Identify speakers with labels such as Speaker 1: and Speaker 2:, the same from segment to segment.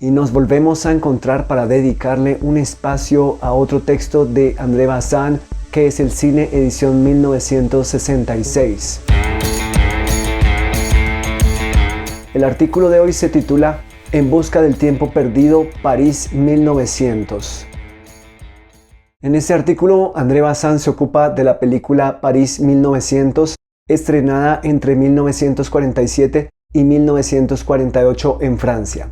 Speaker 1: y nos volvemos a encontrar para dedicarle un espacio a otro texto de André Bazin, que es El cine edición 1966. El artículo de hoy se titula En busca del tiempo perdido, París 1900. En este artículo, André Bazin se ocupa de la película París 1900, estrenada entre 1947 y 1948 en Francia.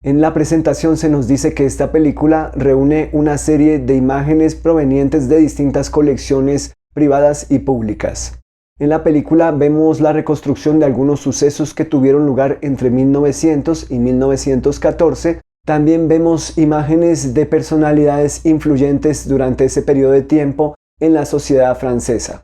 Speaker 1: En la presentación se nos dice que esta película reúne una serie de imágenes provenientes de distintas colecciones privadas y públicas. En la película vemos la reconstrucción de algunos sucesos que tuvieron lugar entre 1900 y 1914. También vemos imágenes de personalidades influyentes durante ese periodo de tiempo en la sociedad francesa.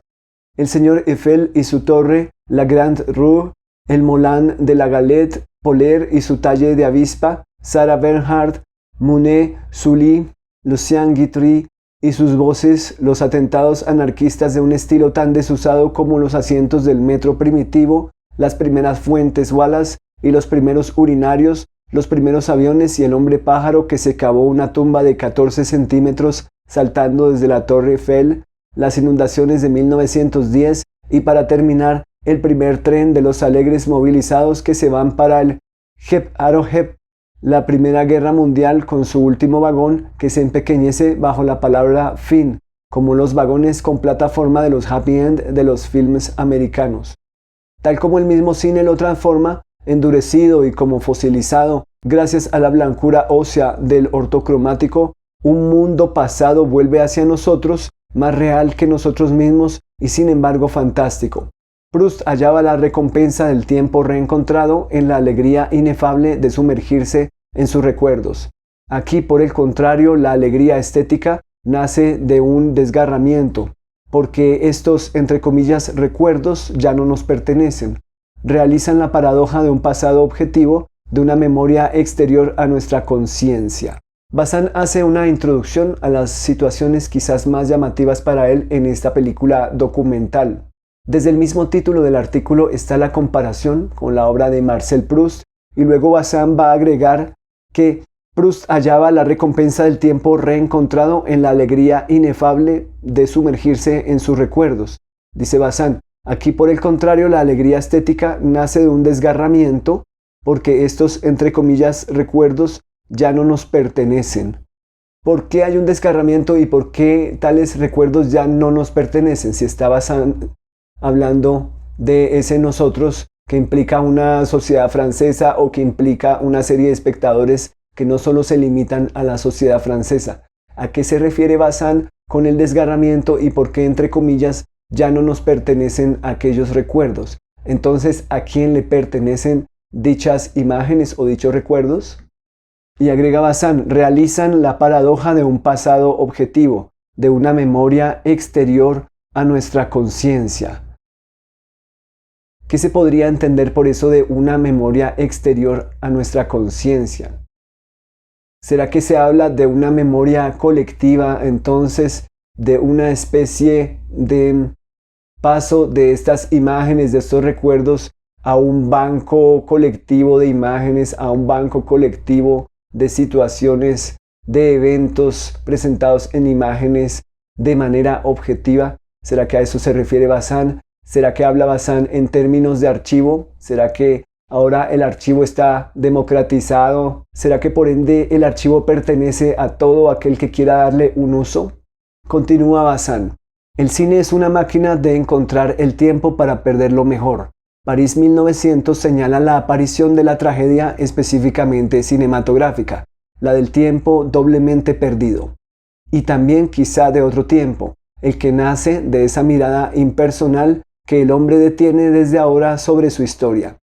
Speaker 1: El señor Eiffel y su torre, la Grande Rue, el Moulin de la Galette, Poler y su talle de avispa, Sarah Bernhardt, Monet, Sully, Lucien Guitry y sus voces, los atentados anarquistas de un estilo tan desusado como los asientos del metro primitivo, las primeras fuentes Wallace y los primeros urinarios, los primeros aviones y el hombre pájaro que se cavó una tumba de 14 centímetros saltando desde la Torre Eiffel, las inundaciones de 1910 y para terminar, el primer tren de los alegres movilizados que se van para el Hep Arrowhead, la Primera Guerra Mundial con su último vagón que se empequeñece bajo la palabra fin, como los vagones con plataforma de los happy end de los filmes americanos. Tal como el mismo cine lo transforma, endurecido y como fosilizado, gracias a la blancura ósea del ortocromático, un mundo pasado vuelve hacia nosotros, más real que nosotros mismos y sin embargo fantástico. Proust hallaba la recompensa del tiempo reencontrado en la alegría inefable de sumergirse en sus recuerdos. Aquí, por el contrario, la alegría estética nace de un desgarramiento, porque estos, entre comillas, recuerdos ya no nos pertenecen. Realizan la paradoja de un pasado objetivo, de una memoria exterior a nuestra conciencia. Bazin hace una introducción a las situaciones quizás más llamativas para él en esta película documental. Desde el mismo título del artículo está la comparación con la obra de Marcel Proust y luego Bazin va a agregar que Proust hallaba la recompensa del tiempo reencontrado en la alegría inefable de sumergirse en sus recuerdos. Dice Bazin, aquí por el contrario la alegría estética nace de un desgarramiento porque estos, entre comillas, recuerdos ya no nos pertenecen. ¿Por qué hay un desgarramiento y por qué tales recuerdos ya no nos pertenecen? Si está Bazin hablando de ese nosotros que implica una sociedad francesa o que implica una serie de espectadores que no solo se limitan a la sociedad francesa. ¿A qué se refiere Bazin con el desgarramiento y por qué, entre comillas, ya no nos pertenecen aquellos recuerdos? Entonces, ¿a quién le pertenecen dichas imágenes o dichos recuerdos? Y agrega Bazin, realizan la paradoja de un pasado objetivo, de una memoria exterior a nuestra conciencia. ¿Qué se podría entender por eso de una memoria exterior a nuestra conciencia? ¿Será que se habla de una memoria colectiva, entonces, de una especie de paso de estas imágenes, de estos recuerdos, a un banco colectivo de imágenes, a un banco colectivo de situaciones, de eventos presentados en imágenes de manera objetiva? ¿Será que a eso se refiere Bazin? ¿Será que habla Bazin en términos de archivo? ¿Será que ahora el archivo está democratizado? ¿Será que por ende el archivo pertenece a todo aquel que quiera darle un uso? Continúa Bazin. El cine es una máquina de encontrar el tiempo para perderlo mejor. París 1900 señala la aparición de la tragedia específicamente cinematográfica, la del tiempo doblemente perdido. Y también quizá de otro tiempo, el que nace de esa mirada impersonal que el hombre detiene desde ahora sobre su historia.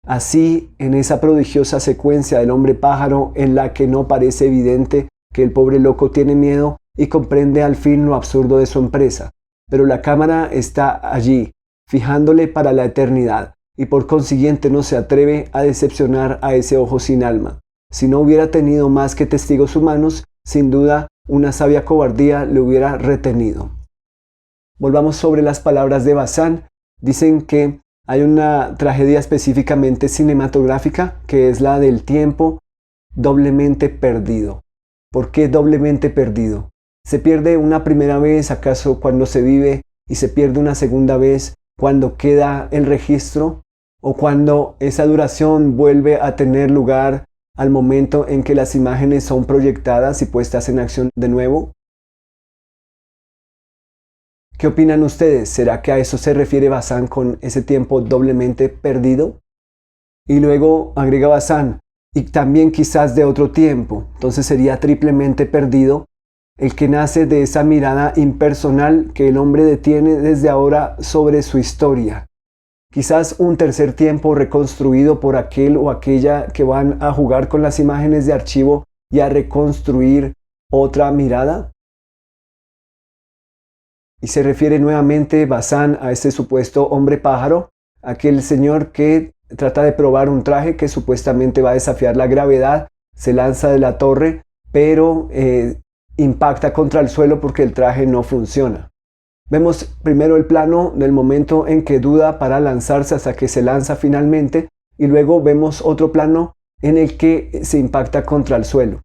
Speaker 1: Así, en esa prodigiosa secuencia del hombre pájaro en la que no parece evidente que el pobre loco tiene miedo y comprende al fin lo absurdo de su empresa, pero la cámara está allí, fijándole para la eternidad, y por consiguiente no se atreve a decepcionar a ese ojo sin alma. Si no hubiera tenido más que testigos humanos, sin duda una sabia cobardía le hubiera retenido. Volvamos sobre las palabras de Bazin. Dicen que hay una tragedia específicamente cinematográfica, que es la del tiempo doblemente perdido. ¿Por qué doblemente perdido? ¿Se pierde una primera vez acaso cuando se vive y se pierde una segunda vez cuando queda el registro? ¿O cuando esa duración vuelve a tener lugar al momento en que las imágenes son proyectadas y puestas en acción de nuevo? ¿Qué opinan ustedes? ¿Será que a eso se refiere Bazán con ese tiempo doblemente perdido? Y luego agrega Bazán, y también quizás de otro tiempo, entonces sería triplemente perdido, el que nace de esa mirada impersonal que el hombre detiene desde ahora sobre su historia. Quizás un tercer tiempo reconstruido por aquel o aquella que van a jugar con las imágenes de archivo y a reconstruir otra mirada. Y se refiere nuevamente Bazán a ese supuesto hombre pájaro, aquel señor que trata de probar un traje que supuestamente va a desafiar la gravedad, se lanza de la torre, pero impacta contra el suelo porque el traje no funciona. Vemos primero el plano del momento en que duda para lanzarse hasta que se lanza finalmente, y luego vemos otro plano en el que se impacta contra el suelo.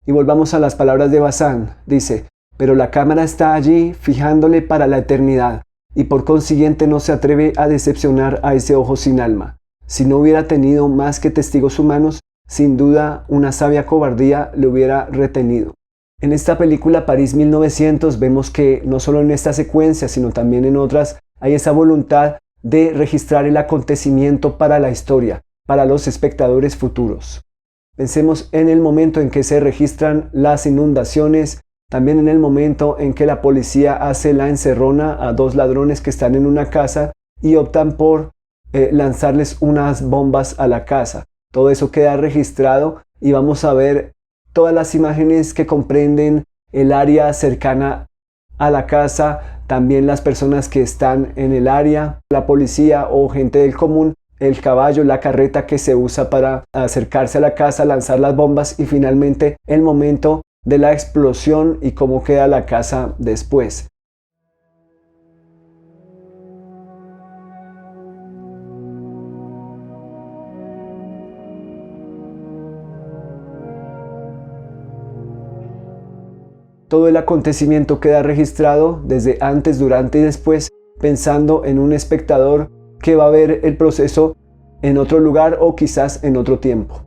Speaker 1: Y volvamos a las palabras de Bazán. Dice, pero la cámara está allí fijándole para la eternidad, y por consiguiente no se atreve a decepcionar a ese ojo sin alma. Si no hubiera tenido más que testigos humanos, sin duda una sabia cobardía le hubiera retenido. En esta película París 1900 vemos que no solo en esta secuencia, sino también en otras, hay esa voluntad de registrar el acontecimiento para la historia, para los espectadores futuros. Pensemos en el momento en que se registran las inundaciones, también en el momento en que la policía hace la encerrona a dos ladrones que están en una casa y optan por lanzarles unas bombas a la casa. Todo eso queda registrado y vamos a ver todas las imágenes que comprenden el área cercana a la casa, también las personas que están en el área, la policía o gente del común, el caballo, la carreta que se usa para acercarse a la casa, lanzar las bombas y finalmente el momento de la explosión y cómo queda la casa después. Todo el acontecimiento queda registrado desde antes, durante y después, pensando en un espectador que va a ver el proceso en otro lugar o quizás en otro tiempo.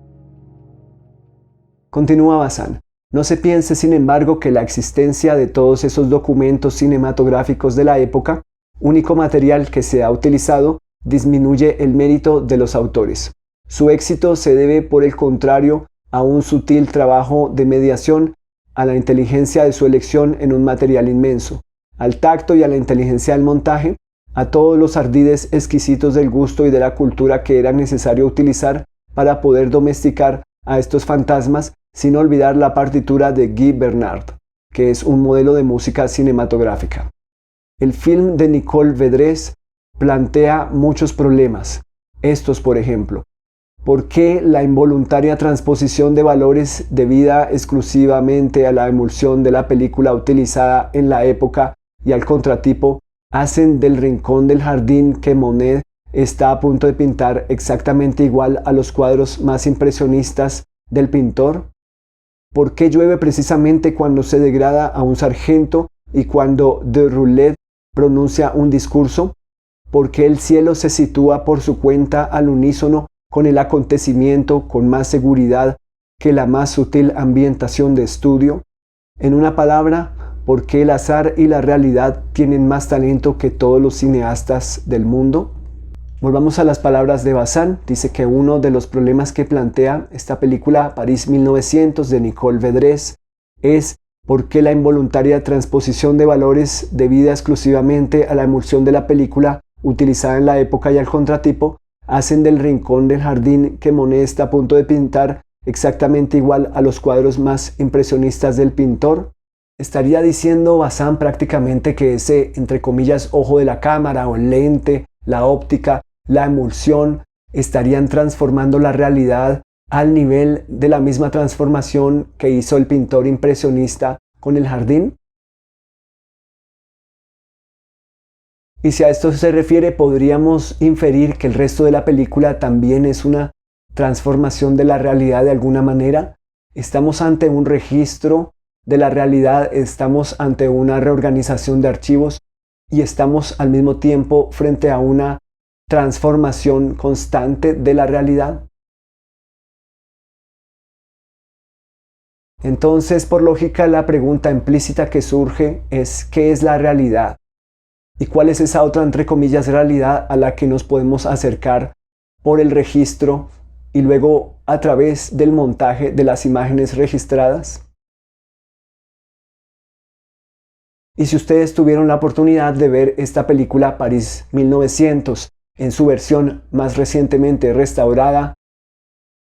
Speaker 1: Continúa Bazán. No se piense, sin embargo, que la existencia de todos esos documentos cinematográficos de la época, único material que se ha utilizado, disminuye el mérito de los autores. Su éxito se debe, por el contrario, a un sutil trabajo de mediación, a la inteligencia de su elección en un material inmenso, al tacto y a la inteligencia del montaje, a todos los ardides exquisitos del gusto y de la cultura que era necesario utilizar para poder domesticar a estos fantasmas, sin olvidar la partitura de Guy Bernard, que es un modelo de música cinematográfica. El film de Nicole Vedresse plantea muchos problemas. Estos, por ejemplo, ¿por qué la involuntaria transposición de valores debida exclusivamente a la emulsión de la película utilizada en la época y al contratipo hacen del rincón del jardín que Monet está a punto de pintar exactamente igual a los cuadros más impresionistas del pintor? ¿Por qué llueve precisamente cuando se degrada a un sargento y cuando de Roulet pronuncia un discurso? ¿Por qué el cielo se sitúa por su cuenta al unísono con el acontecimiento con más seguridad que la más sutil ambientación de estudio? En una palabra, ¿por qué el azar y la realidad tienen más talento que todos los cineastas del mundo? Volvamos a las palabras de Bazán. Dice que uno de los problemas que plantea esta película París 1900 de Nicole Vedresse es por qué la involuntaria transposición de valores debida exclusivamente a la emulsión de la película utilizada en la época y al contratipo hacen del rincón del jardín que Monet está a punto de pintar exactamente igual a los cuadros más impresionistas del pintor. Estaría diciendo Bazán prácticamente que ese, entre comillas, ojo de la cámara o lente, la óptica, la emulsión, estarían transformando la realidad al nivel de la misma transformación que hizo el pintor impresionista con el jardín. Y si a esto se refiere, podríamos inferir que el resto de la película también es una transformación de la realidad de alguna manera, Estamos ante un registro de la realidad, estamos ante una reorganización de archivos y estamos al mismo tiempo frente a una transformación constante de la realidad. Entonces, por lógica, la pregunta implícita que surge es ¿qué es la realidad? ¿Y cuál es esa otra, entre comillas, realidad a la que nos podemos acercar por el registro y luego a través del montaje de las imágenes registradas? Y si ustedes tuvieron la oportunidad de ver esta película París 1900 en su versión más recientemente restaurada,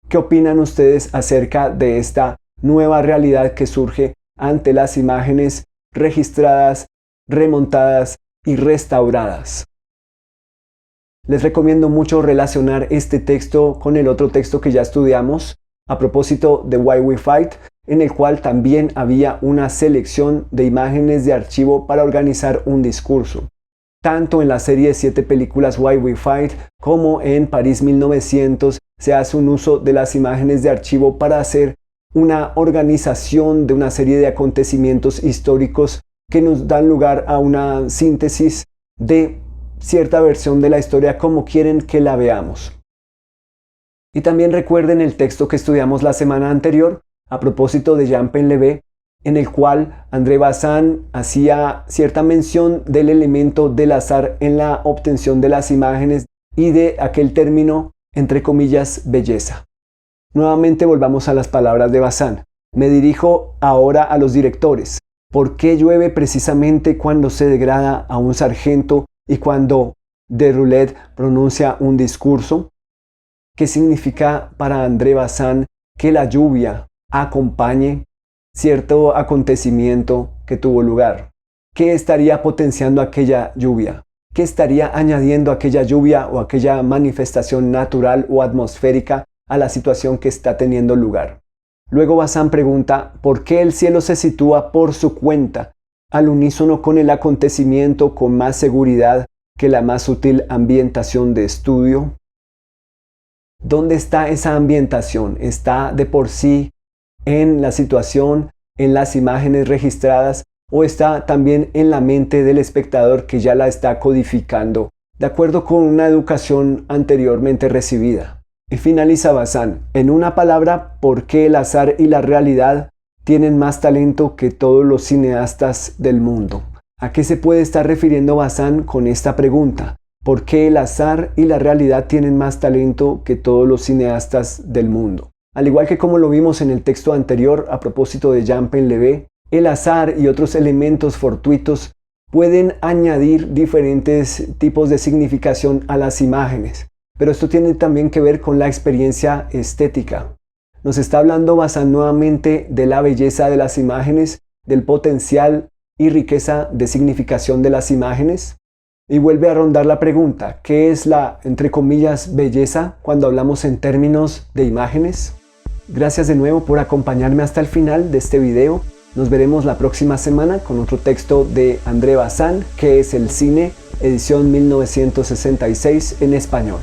Speaker 1: ¿qué opinan ustedes acerca de esta nueva realidad que surge ante las imágenes registradas, remontadas y restauradas? Les recomiendo mucho relacionar este texto con el otro texto que ya estudiamos a propósito de Why We Fight, en el cual también había una selección de imágenes de archivo para organizar un discurso. Tanto en la serie de 7 películas Why We Fight como en París 1900 se hace un uso de las imágenes de archivo para hacer una organización de una serie de acontecimientos históricos que nos dan lugar a una síntesis de cierta versión de la historia como quieren que la veamos. Y también recuerden el texto que estudiamos la semana anterior a propósito de Jean Painlevé, en el cual André Bazin hacía cierta mención del elemento del azar en la obtención de las imágenes y de aquel término, entre comillas, belleza. Nuevamente volvamos a las palabras de Bazin. Me dirijo ahora a los directores. ¿Por qué llueve precisamente cuando se degrada a un sargento y cuando Deroulede pronuncia un discurso? ¿Qué significa para André Bazin que la lluvia acompañe cierto acontecimiento que tuvo lugar? ¿Qué estaría potenciando aquella lluvia? ¿Qué estaría añadiendo aquella lluvia o aquella manifestación natural o atmosférica a la situación que está teniendo lugar? Luego Bazin pregunta ¿por qué el cielo se sitúa por su cuenta, al unísono con el acontecimiento, con más seguridad que la más sutil ambientación de estudio? ¿Dónde está esa ambientación? ¿Está de por sí en la situación, en las imágenes registradas, o está también en la mente del espectador que ya la está codificando, de acuerdo con una educación anteriormente recibida? Y finaliza Bazin, en una palabra, ¿por qué el azar y la realidad tienen más talento que todos los cineastas del mundo? ¿A qué se puede estar refiriendo Bazin con esta pregunta? ¿Por qué el azar y la realidad tienen más talento que todos los cineastas del mundo? Al igual que como lo vimos en el texto anterior a propósito de Jean Painlevé, el azar y otros elementos fortuitos pueden añadir diferentes tipos de significación a las imágenes. Pero esto tiene también que ver con la experiencia estética. Nos está hablando Bazin nuevamente de la belleza de las imágenes, del potencial y riqueza de significación de las imágenes. Y vuelve a rondar la pregunta, ¿qué es la, entre comillas, belleza cuando hablamos en términos de imágenes? Gracias de nuevo por acompañarme hasta el final de este video. Nos veremos la próxima semana con otro texto de André Bazin, que es el cine, edición 1966 en español.